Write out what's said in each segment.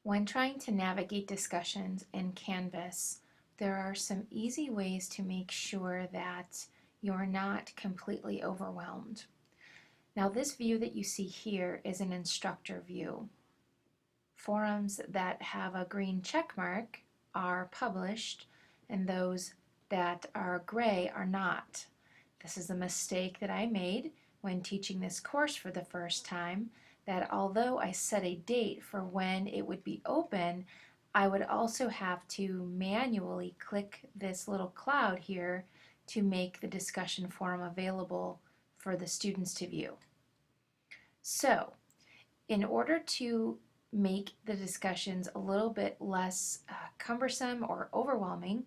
When trying to navigate discussions in Canvas, there are some easy ways to make sure that you're not completely overwhelmed. Now, this view that you see here is an instructor view. Forums that have a green check mark are published, and those that are gray are not. This is a mistake that I made when teaching this course for the first time, that although I set a date for when it would be open, I would also have to manually click this little cloud here to make the discussion forum available for the students to view. So, in order to make the discussions a little bit less cumbersome or overwhelming,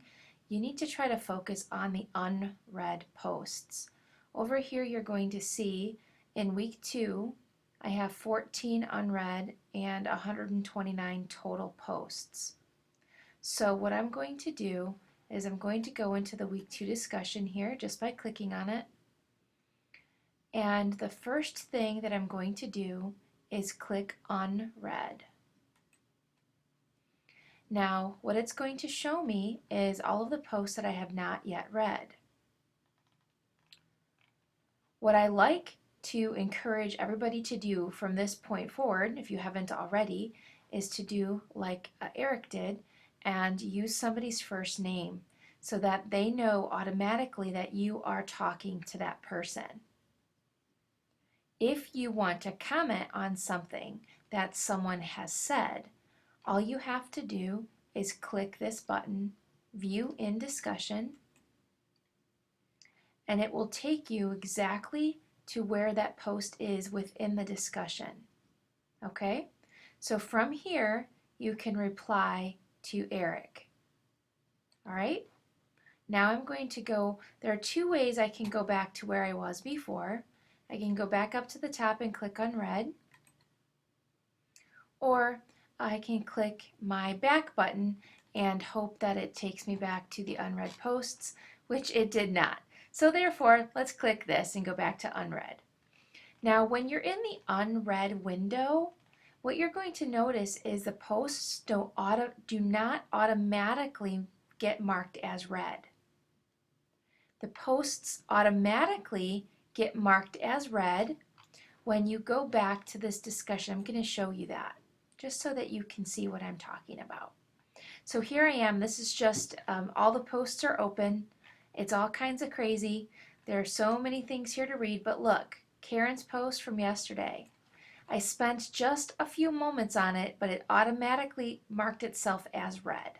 you need to try to focus on the unread posts. Over here you're going to see in week 2 I have 14 unread and 129 total posts. So what I'm going to do is I'm going to go into the week 2 discussion here just by clicking on it. And the first thing that I'm going to do is click unread. Now, what it's going to show me is all of the posts that I have not yet read. What I like to encourage everybody to do from this point forward, if you haven't already, is to do like Eric did and use somebody's first name so that they know automatically that you are talking to that person. If you want to comment on something that someone has said, all you have to do is click this button, View in Discussion, and it will take you exactly to where that post is within the discussion. Okay? So from here, you can reply to Eric. All right? Now I'm going to go, there are two ways I can go back to where I was before. I can go back up to the top and click unread, or I can click my back button and hope that it takes me back to the unread posts, which it did not. So therefore, let's click this and go back to unread. Now, when you're in the unread window, what you're going to notice is the posts do not automatically get marked as read. The posts automatically get marked as read when you go back to this discussion. I'm going to show you that just so that you can see what I'm talking about. So here I am. This is just all the posts are open. It's all kinds of crazy. There are so many things here to read, but look, Karen's post from yesterday. I spent just a few moments on it, but it automatically marked itself as read.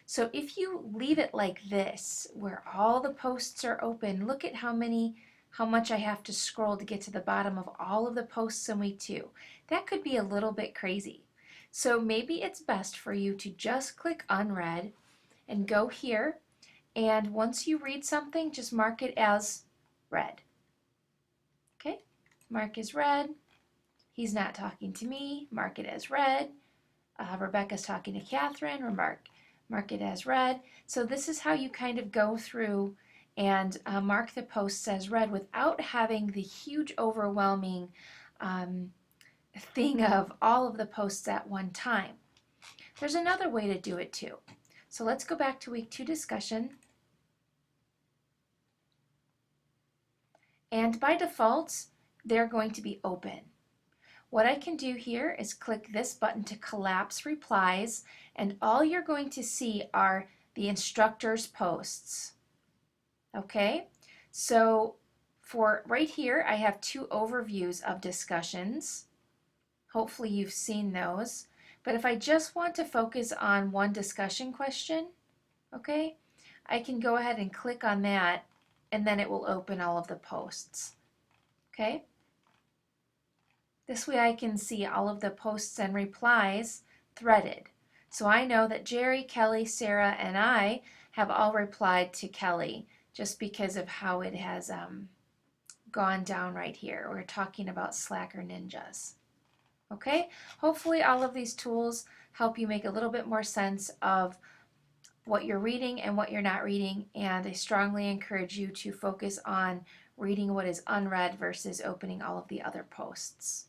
So if you leave it like this, where all the posts are open, look at how much I have to scroll to get to the bottom of all of the posts in week 2. That could be a little bit crazy. So maybe it's best for you to just click unread and go here, and once you read something, just mark it as read. Okay, mark as read. He's not talking to me, mark it as read. Rebecca's talking to Catherine, mark it as read. So this is how you kind of go through and mark the posts as read without having the huge overwhelming thing of all of the posts at one time. There's another way to do it too. So let's go back to week 2 discussion. And by default, they're going to be open. What I can do here is click this button to collapse replies, and all you're going to see are the instructor's posts. Okay, so for right here, I have 2 overviews of discussions. Hopefully you've seen those. But if I just want to focus on one discussion question, okay, I can go ahead and click on that, and then it will open all of the posts. Okay? This way I can see all of the posts and replies threaded. So I know that Jerry, Kelly, Sarah, and I have all replied to Kelly just because of how it has gone down right here. We're talking about slacker ninjas. Okay, hopefully all of these tools help you make a little bit more sense of what you're reading and what you're not reading, and I strongly encourage you to focus on reading what is unread versus opening all of the other posts.